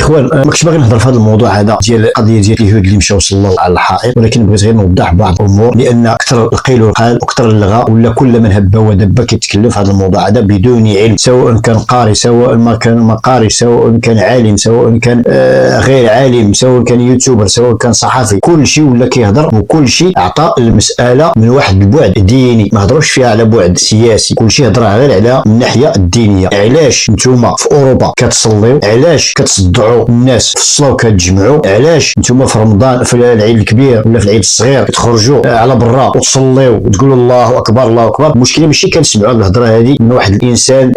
اخوان ما كنتش باغي نهضر في هذا الموضوع هذا ديال القضيه ديال اليهود اللي مشاو صلوا على الحائط، ولكن بغيت غير نوضح بعض الامور، لان اكثر القيل والقال واكثر اللغه ولا كل من هب ودب كيتكلم في هذا الموضوع هذا بدون علم، سواء كان قارئ سواء ما كان قارئ، سواء كان عالم سواء كان غير عالم، سواء كان يوتيوبر سواء كان صحفي، كل شيء ولا كيهضر وكل شيء اعطى المساله من واحد البعد ديني، ما هضروش فيها على بعد سياسي، كل شيء هضرها غير على الناحيه الدينيه. علاش نتوما في اوروبا كتصليو؟ علاش كتصدعوا الناس في الصلاه وكتجمعوا؟ علاش نتوما في رمضان في العيد الكبير ولا في العيد الصغير كتخرجوا على برا وتصليو وتقولوا الله اكبر الله اكبر؟ المشكله ماشي كنسمعوا الهضره هذه من واحد الانسان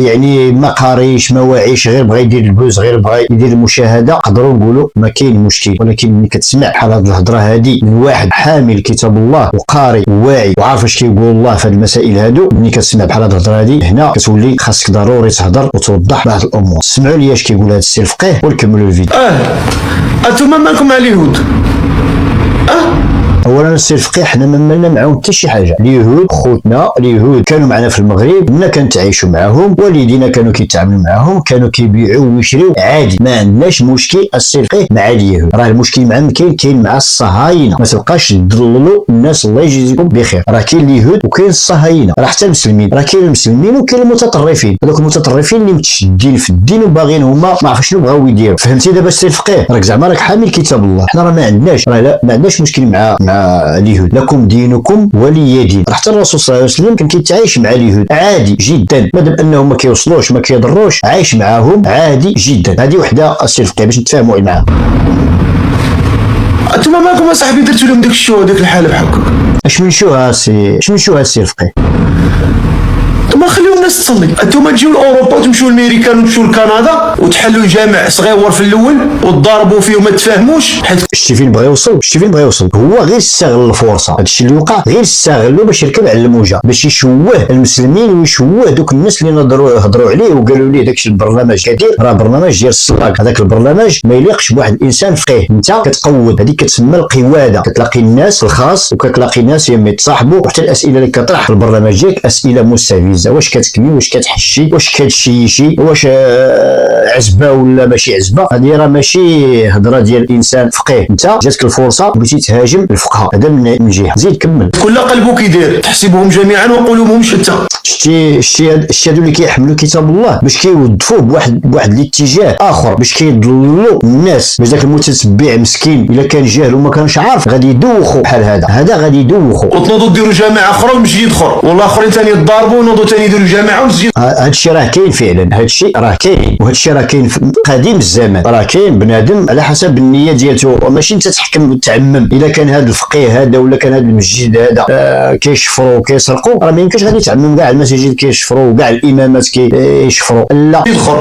يعني ما قاريش ما واعيش، غير بغى يدير البوز، غير بغى يدير المشاهده، نقدروا نقولوا ما كاين مشكل. ولكن ملي كتسمع بحال هذه الهضره هذه من واحد حامل كتاب الله وقاري وواعي وعارف اش كيقول الله في هذه المسائل هادو، ملي كتسمع بحال هذه الهضره هذه هنا كتولي خاصك ضروري تهضر وتوضح بعض الامور. سمعوا لي اش كيقول هذا السي الفقيه ونكملوا الفيديو. انتما مالكم مع اليهود؟ اولا السي الفقيه حنا ما مالنا معاهم حتى شي حاجه، اليهود خوتنا، اليهود كانوا معنا في المغرب، كنا كنتعايشوا معاهم، والدينا كانوا كيتعاملوا معاهم، كانوا كيبيعوا ويشريوا عادي، ما عندناش مشكل السي الفقيه مع اليهود. راه المشكل معاهم كاين مع الصهاينه، ما تبقاش تضللوا الناس الله يجزيكم بخير. راه كاين اليهود وكاين الصهاينه، راه حتى المسلمين، راه كاين المسلمين وكاين المتطرفين، هذوك المتطرفين اللي متشدين في الدين وباغيين هما ما عرف شنو بغاو يديروا. فهمتي دابا السي الفقيه؟ راك زعما راك حامل كتاب الله، حنا راه ما عندناش، راه لا ما عندناش مشكل مع اليهود، لكم دينكم ولي دين. حتى الرسول صلى الله عليه وسلم كان كيتعايش مع اليهود عادي جدا، مادام انهم ما كيوصلوش ما كيضروش، عايش معاهم عادي جدا. هذه وحده السي الفقيه باش نتفاهموا معاها. انتما مالكم اصاحبي درتوا لهم داك الشو هذاك الحاله بحالكم؟ اش من شو السي الفقيه؟ انتما خليو الناس تصلي، انتما تجيو لاوروبا وتمشيو لامريكان وتمشيو لكندا وتحلوا جامع صغيور في الاول وتضاربوا فيه وما تفاهموش. شتي فين بغى يوصل؟ هو غير استغل الفرصه، هادشي اللي وقع غير استغلوا باش يركب على الموجه، باش يشوه المسلمين ويشوه دوك الناس اللي هضروا عليه وقالوا ليه داكشي البرنامج كدير راه برنامج ديال الصلاك. هذاك البرنامج ما يليقش بواحد الانسان فقيه. انت كتقود، هذيك كتسمى القواده، كتلاقي الناس في الخاص وكتلاقي الناس يتصاحبوا، وحتى الاسئله اللي كطرح في البرنامج ديالك اسئله مستفزه، واش كتكمي، واش كتحشي، واش كتشيشي، واش عزبه ولا ماشي عزبه. هذه راه ماشي هضره ديال الانسان فقيه. انت جاتك الفرصه بغيتي تهاجم الفقهاء، هذا من جهه. زيد كمل. كل قلبك يدير تحسبهم جميعا وقلوبهم شتى. شتي هادو اللي كيحملوا كتاب الله باش كيوظفوه بواحد الاتجاه اخر، باش كيضللوا الناس، باش داك المتتبع مسكين الا كان جاهل وما كانش عارف غادي يدوخوا بحال هذا غادي يدوخوا. وتنوضوا ديروا جامعه اخرى ومسجد اخر، والله اخرين ثاني يضاربوا ونوضوا ثاني يديروا جامعه ومسجد. هادشي راه كاين فعلا، هادشي راه كاين، وهادشي راه كاين في قديم الزمان، راه كاين بنادم على حسب النيه ديالته، ماشي انت تحكم وتعمم. الا كان هذا الفقيه هذا ولا كان هذا المسجد هذا كيشفروا وكيسرقوا، راه ما يمكنش غادي تعمم كاع المساجد كيشفروا وكاع الامامات كيشفروا. لا يدخل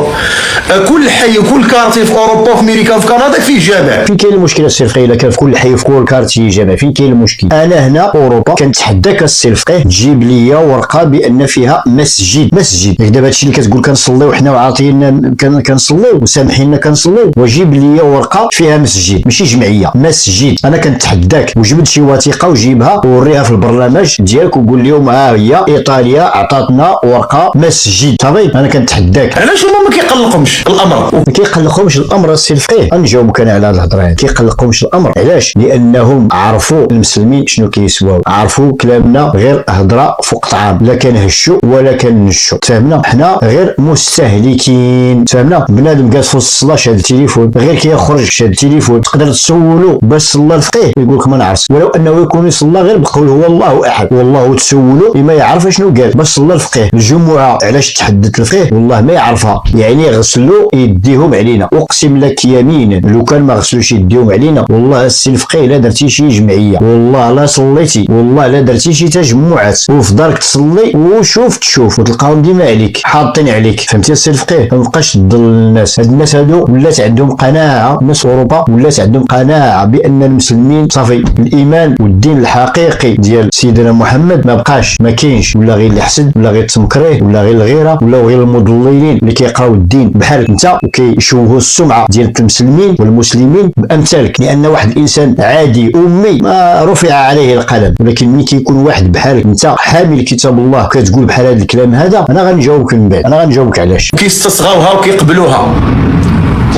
كل حي وكل كارتي في اوروبا وفي امريكا وفي كندا فيه جامع. فين كاين المشكله السي الفقيه؟ الا كان في كل حي وفي كل كارتي جامع، فين كاين المشكل؟ انا هنا اوروبا كنتحداك السي الفقيه تجيب لي ورقه بان فيها مسجد. دابا هادشي اللي كتقول كنصليو حنا وعاطينا كنصليو وسامحيننا كنصليو، وجيب لي ورقه فيها مسجد ماشي جمعيه، مسجد. انا كنتحداك وجبد شي وثيقه وجيبها ووريها في البرنامج ديالك وقول لهم ها هي ايطاليا عطاتنا ورقه مسجد. صافي انا كنتحداك. علاش هما ما كيقلقهمش الامر؟ ما كيقلقهمش الامر السي الفقيه. غنجاوبك انا على هذه الهضره هذه. كيقلقهمش الامر علاش؟ لانهم عرفوا المسلمين شنو كيسواو، عرفوا كلامنا غير هضره فوق طعام، لا كنهشوا ولا كنشوا. فهمنا؟ حنا غير مستهلكين. فهمنا؟ بنادم جالس في الصلاه شاد التليفون، غير كيخرج شاد التليفون، تقدر تسولو باش صلى الفقيه يقول لك ما نعرفش، ولو انه يكون يصلى غير بقول هو الله احد، والله تسولو ما يعرف شنو قال باش صلى الفقيه. الجمعه علاش تحدث الفقيه والله ما يعرفها، يعني غسلوا يديهم علينا. اقسم لك يمينا لو كان ما غسلوش يديهم علينا والله السي الفقيه لا درتي شي جمعيه، والله لا صليتي، والله لا درتي شي تجمعات، وفي دارك تصلي وشوف تشوف وتلقاهم ديما عليك حاطين عليك. فهمتي السي الفقيه؟ ما بقاش تضل الناس. هاد الناس هادو ولات عندهم قناعه، الناس اوروبا ولات عندهم قناعه بان المسلمين صافي الايمان والدين الحقيقي ديال سيدنا محمد ما بقاش، ما كاينش، ولا غير اللي حسد ولا غير التمكريه ولا غير الغيره ولا غير المضللين اللي كيقراو الدين بحالك انت وكيشوهوا السمعه ديال المسلمين والمسلمين بامثالك. لان واحد الانسان عادي امي ما رفع عليه القلم، ولكن ملي كيكون واحد بحالك انت حامل كتاب الله وكتقول بحال هذا الكلام هذا، انا غنجاوبك من بعد، انا غنجاوبك علاش. كيستصغاوها وكيقبلوها.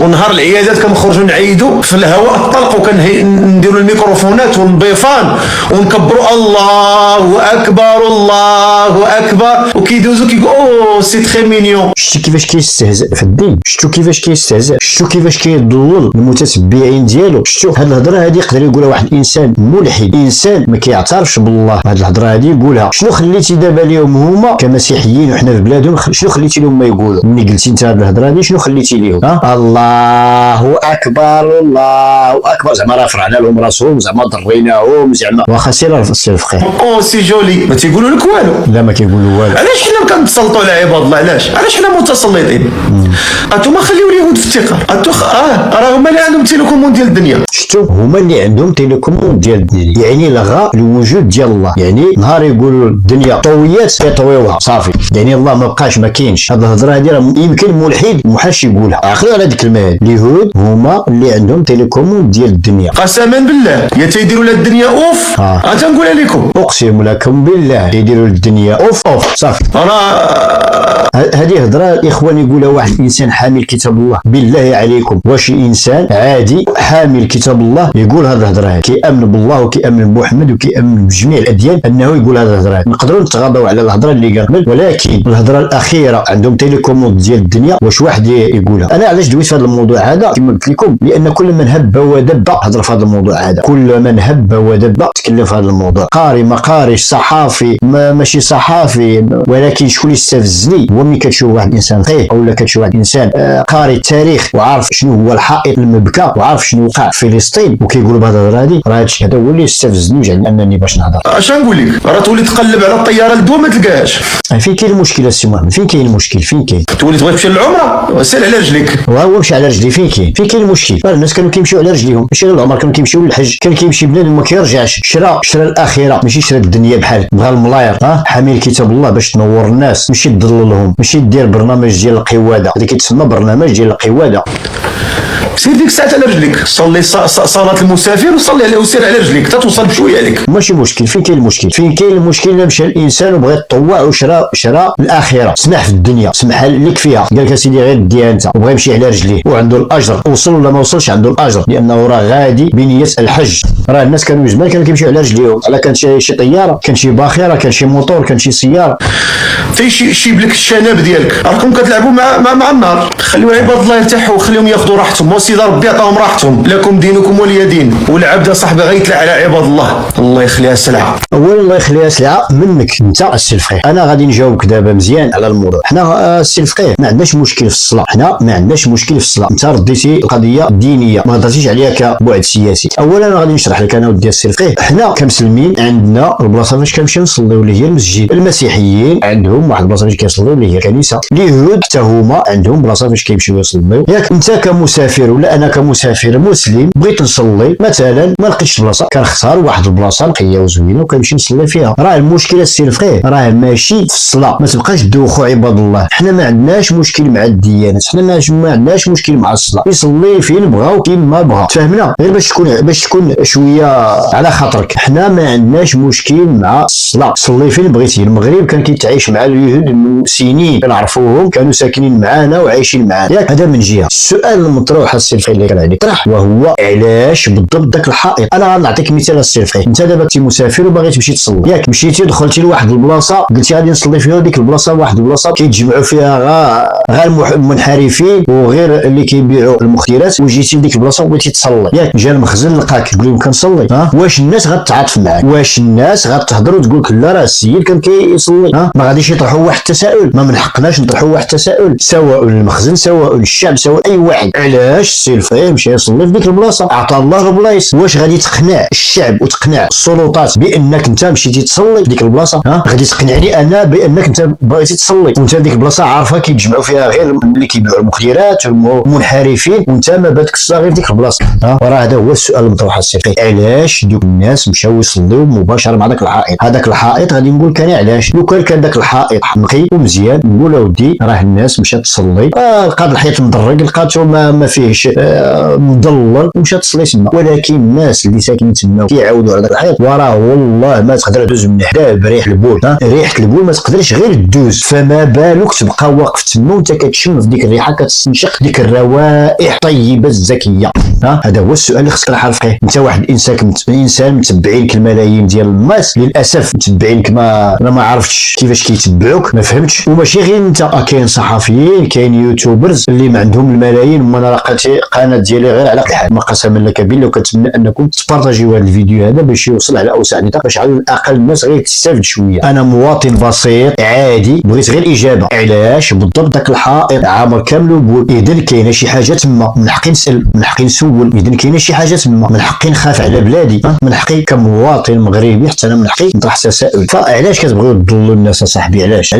ونهار العيادات كنخرجوا نعيدوا في الهواء الطلق، وكنديروا الميكروفونات والبيفان ونكبروا الله اكبر الله اكبر، وكيدوزوا كيقولوا سي تري مينيون. شتي كيفاش كيستهزئ في الدين، شتو كيفاش كيستهزئ، شتو كيفاش كيضلل المتتبعين ديالو. شتو هاد الهضره هادي يقدر يقولها واحد الانسان ملحد، انسان ما كيعترفش بالله، هاد الهضره هادي يقولها. شنو خليتي دابا ليهم هما كمسيحيين وحنا في بلادهم، شنو خليتي لهم ما يقولوا؟ ملي قلتي انت هاد الهضره هادي شنو خليتي ليهم؟ الله اكبر الله اكبر، زعما رفعنا لهم راسهم، زعما ضريناهم، زعما واخا سير السي الفقيه او سي جولي ما تيقولوا لك والو. لا ما كيقولوا والو. علاش حنا كنتسلطوا على عباد الله؟ علاش حنا متسلطين؟ انتما خليو اليهود في الثقه، راه هما اللي عندهم تيليكومون ديال الدنيا. شفتوا هما اللي عندهم تيليكومون ديال الدنيا، يعني لغى الوجود ديال الله. يعني نهار يقولوا الدنيا طويات يطويوها صافي، يعني الله ما بقاش ما كاينش. هاد الهضره هادي راه يمكن ملحد محاش يقولها. عقلوا على ديك الكلمه، اليهود هما اللي عندهم تيليكومون ديال الدنيا. قسما بالله يا تيديروا لها الدنيا اوف. تنقولها لكم اقسم لكم بالله يديروا الدنيا اوف صافي. هذه هضره الاخوان يقولها واحد الانسان حامل كتاب الله. بالله عليكم واش انسان عادي حامل كتاب الله يقول هذه الهضره هذه؟ كيامن بالله وكيامن بمحمد وكيامن بجميع الاديان انه يقول هذه الهضره هذه. نقدروا نتغاضوا على الهضره اللي قال قبل، ولكن الهضره الاخيره عندهم تيليكوموند ديال الدنيا واش واحد يقولها؟ انا علاش دويت في هذا الموضوع هذا كما قلت لكم؟ لان كل من هب ودب هضر في هذا الموضوع هذا، كل من هب ودب تكلم في هذا الموضوع. قاري ما قاريش، صحافي ماشي صحافي، ولكن شكون اللي استفزني هو ملي كتشوف واحد الانسان فقيه اولا كتشوف واحد الانسان قاري التاريخ وعارف شنو هو الحائط المبكى وعارف شنو وقع في فلسطين وكيقول بهذا الهضره هذه. راه هادشي هذا هو اللي استفزني وجعلني انني باش نهضر. اش نقول لك؟ راه تولي تقلب على الطياره للدوا ما تلقاهاش. فين كاين المشكل السي محمد؟ فين كاين المشكل؟ فين كاين؟ تولي تبغي تمشي للعمره سير على رجليك. وهو مشي على رجلي. فين كاين المشكل؟ الناس كانوا كيمشيو على رجليهم، ماشي غير العمر، كانوا كيمشيو للحج، كان كيمشي بنادم ما كيرجعش. شرا الاخره ماشي شرا الدنيا بحال بغى الملاير حامل كتاب الله باش تنور الناس، ماشي تضللهم، ماشي دير برنامج ديال القواده. هذا كيتسمى برنامج ديال القواده. سير ديك الساعه على رجليك، صلي صلاه المسافر وصلي عليه وسير على رجليك حتى توصل بشويه عليك. ماشي مشكل. فين كاين المشكل؟ فين كاين المشكل؟ الا مشى الانسان وبغى يتطوع وشرا الاخره، سمح في الدنيا، سمح لك فيها، قال لك سيدي غير ديها انت، وبغى يمشي على رجليه وعنده الاجر، وصل ولا ما وصلش عنده الاجر، لانه راه غادي بنيه الحج. راه الناس كانوا زمان كانوا كيمشيو على رجليهم، على كان شي طياره، كان شي باخره، كان شي موطور، كان شي سياره. شيب لك الشنب ديالك، راكم كتلعبوا مع النار. خليو عباد الله يرتاحوا وخليهم ياخذوا راحتهم، وسيدي ربي عطاهم راحتهم. لكم دينكم ولي دين. والعبد صاحبي غيتلع على عباد الله يخليها سلعه. اولا الله يخليها سلعه منك انت السي الفقيه. انا غادي نجاوبك دابا مزيان على الموضوع. حنا السي الفقيه ما عندناش مشكل في الصلاه، حنا ما عندناش مشكل في الصلاه. انت رديتي القضيه دينيه، ما هضرتيش عليها كبعد سياسي. اولا انا غادي نشرح لك انا ودي السي الفقيه. حنا كمسلمين عندنا البلاصه فاش كنمشيو نصليو اللي هي المسجد. المسيحيين عندهم واحد البلاصه فاش كيصليو اللي هي الكنيسه. اليهود حتى هما عندهم بلاصه فاش كيمشيو يصليو. ياك انت كمسافر ولا انا كمسافر مسلم بغيت نصلي مثلا ما لقيتش البلاصه، كنختار واحد البلاصه نقيه وزوينه وكنمشي نصلي فيها. راه المشكله السي الفقيه راه ماشي في الصلاه، ما تبقاش تدوخوا عباد الله. حنا ما عندناش مشكل مع الديانات، حنا ما عندناش مشكل مع الصلاه، يصلي فين بغا وكيما بغا، تفهمنا؟ غير باش تكون شويه على خاطرك. حنا ما عندناش مشكل مع الصلاه، صلي فين بغيتي. المغرب كان كيتعايش مع اليهود سنين، كنعرفوهم، كانوا ساكنين معانا وعايشين معانا. ياك هذا من جهه. السؤال المطروح السي الفقيه اللي كان عليك طرح، وهو علاش بالضبط داك الحائط؟ انا غنعطيك مثال السي الفقيه. انت دابا كنتي مسافر وباغي تمشي تصلي، ياك مشيتي دخلتي لواحد البلاصه قلتي غادي نصلي فيها، ديك البلاصه واحد البلاصه كيتجمعوا فيها غير المنحرفين وغير اللي كيبيعوا المخدرات، وجيتي لديك البلاصه وبغيتي تصلي، ياك جا المخزن لقاك تقول لهم كنصلي، واش الناس غتعاطف معاك؟ واش الناس غتهضر وتقول لك لا راه السيد كان كيصلي؟ ما غاديش يطرحوا واحد التساؤل؟ ما من حقناش نطرحوا واحد التساؤل، سواء المخزن سواء الشعب سواء اي واحد. علاش السي الفقيه مشى يصلي في ديك البلاصه؟ عطى الله البلايص. واش غادي تقنع الشعب وتقنع السلطات بانك انت مشيتي تصلي في ديك البلاصه؟ غادي تقنعني انا بانك انت بغيتي تصلي وانت ديك البلاصه عارفه كيتجمعوا فيها غير اللي كيبيعوا المخدرات والمنحرفين وانت ما بالك الصلاه غير في ديك البلاصه؟ وراه هذا هو السؤال المطروح السي الفقيه. علاش دوك الناس مشاو يصليو مباشره مع داك الحائط؟ هذاك الحائط غادي نقول لك انا علاش. لو كان داك الحائط نقي ومزيان نقول اودي راه الناس مشات تصلي، لقات الحيط مدرج، لقاتو ما فيهش كيفاش مضلل ومشى تصلي تما. ولكن الناس اللي ساكنين تما كيعاودوا على ذاك الحيط وراه والله ما تقدر دوز من حداه بريح البول. ريحه البول ما تقدرش غير دوز، فما بالك تبقى واقف تما وانت كتشم في ديك الريحه، كتستنشق ديك الروائح الطيبه الزكيه. هذا هو السؤال اللي خصك تحل فيه. انت واحد الانسان متبعينك الملايين ديال الناس، للاسف متبعينك ما عرفتش كيفاش كيتبعوك، ما فهمتش. وماشي غير انت، كاين صحفيين، كاين يوتيوبرز اللي ما عندهم الملايين. وانا لقيت قناه ديالي غير على الحال، ما قسما لك بالله. وكنتمنى انكم تبارطاجيو هذا الفيديو هذا باش يوصل على اوسع نطاق، باش على الاقل الناس غير تستافد شويه. انا مواطن بسيط عادي، بغيت غير اجابه علاش بالضبط داك الحائط عامر كامل بول. اذا كاينه شي حاجه تما من حقي نسال، من حقي نسول. اذا كاينه شي حاجه تما من حقي نخاف على بلادي، من حقي كمواطن مغربي حتى انا من حقي نطرح تساؤل. فعلاش كتبغيو تضلوا الناس اصاحبي؟ علاش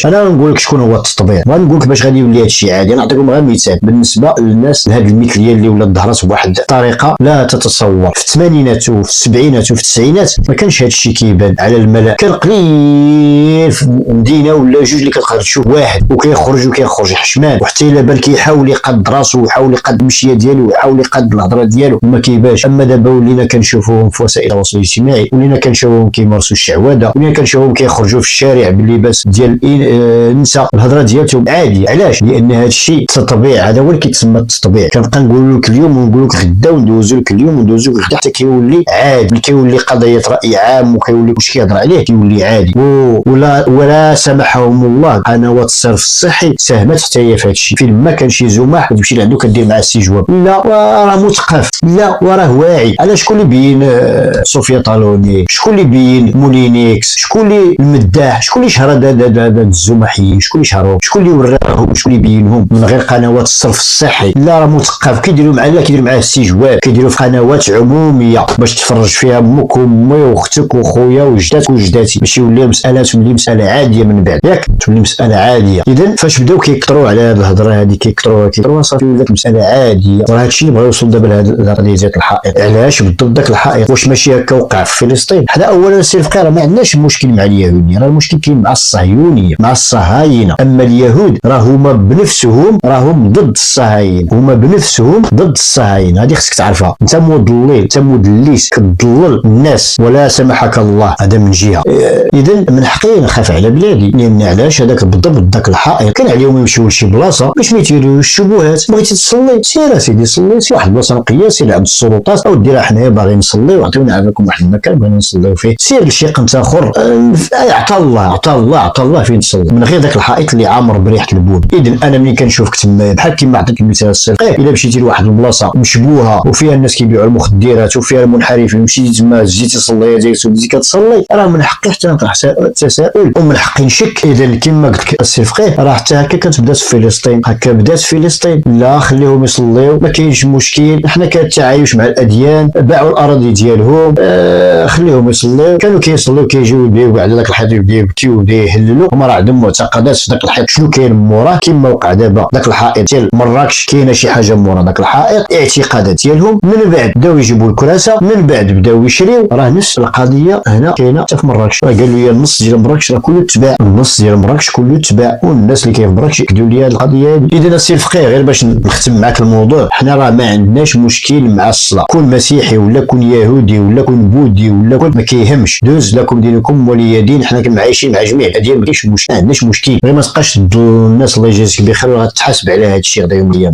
انا نقول لك شكون هو التطبيع، ما نقول لك باش غادي يولي هذا الشيء عادي. انا نعطيكم غير مثال بالنسبه للناس هذه المثليه اللي ولات ظهرت بواحد الطريقه لا تتصور. في الثمانينات وفي السبعينات وفي التسعينات ما كانش هذا الشيء كيبان على الملأ، كان قليل في مدينه ولا جوج اللي كتقدر تشوف واحد وكيخرج حشمان، وحتى الا بان كيحاول يقاد راسو ويحاول يقاد المشيه ديالو ويحاول يقاد الهضره ديالو وما كيبانش. اما دابا ولينا كنشوفوهم في وسائل التواصل الاجتماعي، ولينا كنشوفوهم كيمارسوا الشعوذه، ولينا كنشوفوهم كيخرجوا في الشارع باللباس ديال النساء، الهضره ديالهم عادي. علاش؟ لان هذا الشيء التطبيع، هذا هو اللي كيتسمى التطبيع. كنبقى نقول لك اليوم ونقول لك غدا وندوزو لك اليوم وندوزو لك غدا حتى كيولي عادي، كيولي قضيه راي عام وكيولي واش كيهضر عليه كيولي عادي. ولا سمحهم الله قنوات الصرف الصحي ساهمت حتى هي في هذا الشيء. فين ما كان شي زمح كتمشي لعندو كدير معاه استجواب، لا راه مثقف، لا وراه واعي. على شكون اللي بين صوفيا طالوني؟ شكون اللي بين مولينيكس؟ شكون اللي المداح؟ شكون اللي شهر هذا الزمحيين؟ شكون اللي شهرهم؟ شكون اللي وراهم؟ شكون اللي بينهم من غير قنوات الصرف الصحي؟ لا راه مثقف. كيديروا معاه استجواب، كيديروا في قنوات عموميه باش تفرج فيها امك وامي واختك وخويا وجداتك وجداتي، باش يولي المساله تولي مساله عاديه من بعد، ياك تولي مساله عاديه. اذا فاش بداو كيكثروا على هذه الهضره هذه، كيكثروا صافي ولات مساله عاديه. وراه هادشي اللي بغاو يوصلوا دابا لهذه القضيه ديال الحائط. علاش بالضبط داك الحائط؟ واش ماشي هكا وقع في فلسطين؟ حنا اولا السير فقير ما عندناش مشكل مع اليهوديه، راه المشكل كاين مع الصهيونيه، مع الصهاينه. اما اليهود راه هما بنفسهم راهم ضد الصهاينه، هما بنفسهم ضد الصهاينه. هذه خصك تعرفها. انت مضلل، انت مدلس، كتضلل الناس ولا سمحك الله. هذا من جهه. اذا من حقي نخاف على بلادي، لان علاش هذاك بالضبط داك الحائط كان عليهم يمشيو لشي بلاصه باش ما يثيروش الشبهات. بغيتي تصلي سير اسيدي صلي، سير واحد البلاصه نقيه، سير عند السلطات او ديرها حنايا باغي نصلي وعطيونا عافاكم واحد المكان بغينا نصليو فيه، سير لشي قنت اخر. عطى الله فين تصلي من غير ذاك الحائط اللي عامر بريحه البول. اذا انا ملي كنشوفك تما بحال كيما عطيت المثال الصغير، الا مشيتي لواحد البلاصه مشبوهه وفيها الناس كيبيعوا المخدرات وفيها المنحرفين، مشيتي تما جيتي صلي جالس بديتي كتصلي، راه من حقي حتى نطرح تساؤل ومن حقي نشك. اذا كما قلت لك السي فقيه، راه حتى هكا كتبدا في فلسطين، هكا بدات في فلسطين. لا خليهم يصليو، ما كاينش مشكل. حنا كنتعايش مع الاديان، باعوا الاراضي ديالهم، خليهم يصليو. كانوا كيصليو كيجيو يبيعوا على ذاك الحيط، يبداو يبكيو ويبداو يهللوا، هما راه عندهم معتقدات في ذاك الحيط. شنو كاين موراه؟ كما وقع دابا ذاك الحائط ديال مراكش، كاينه شي حاجه مورا ذاك الحائط، اعتقادات ديالهم. من بعد بداو يجيبوا الكراسه، من بعد بداو يشريو. راه نفس القضيه هنا كاينه حتى في مراكش. قالوا لي النص ديال مراكش راه كله تباع، النص ديال مراكش كله تباع، والناس اللي كاين في مراكش يكدوا لي هذه القضيه هذه. اذا السي الفقيه غير باش نختم معك الموضوع، حنا راه ما عندناش مشكل مع الصلاه، كون مسيحي ولا كون يهودي ولا كون بوذي ولا كون ما كيهمش، دوز لكم دينكم ولي دين. حنا كنعايشين مع جميع الاديان، ما كاينش مشكل، ما عندناش مشكل. غير ما تبقاش الناس الله يجازيك بخير وغتحاسب على هذا الشيء غدا يوم الايام.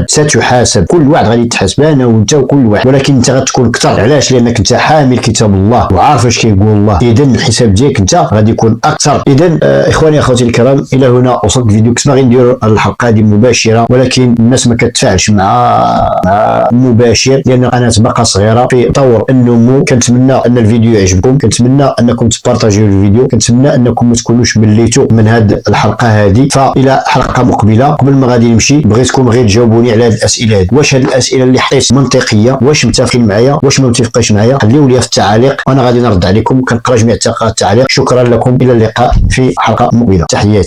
ستحاسب كل واحد غادي يتحاسب، انا وانت وكل واحد، ولكن انت غتكون اكثر. علاش؟ لانك انت حامل كتاب الله وعارف اش كيقول الله. اذا الحساب ديالك انت غادي يكون اكثر. اذا اخواني اخواتي الكرام، الى هنا وصلت الفيديو. كنت باغي ندير الحلقه هذه مباشره، ولكن الناس ما كتفاعلش مع المباشر لان القناه باقا صغيره في طور النمو. كنتمنى ان الفيديو يعجبكم، كنتمنى انكم تبارطاجيو الفيديو، كنتمنى انكم ما تكونوش مليتوا من هذه الحلقه هذه. فالى حلقه مقبله. قبل ما غادي نمشي بغيتكم غير تجاوبوني على هذه الاسئله هذه. واش هذه الاسئله اللي حطيت منطقيه؟ واش متفقين معايا؟ واش ما متفقينش معايا؟ خليو لي في التعاليق وانا غادي نرد عليكم. كنقرا جميع التعاليق. شكرا لكم، الى اللقاء في حلقه مقبله. تحياتي.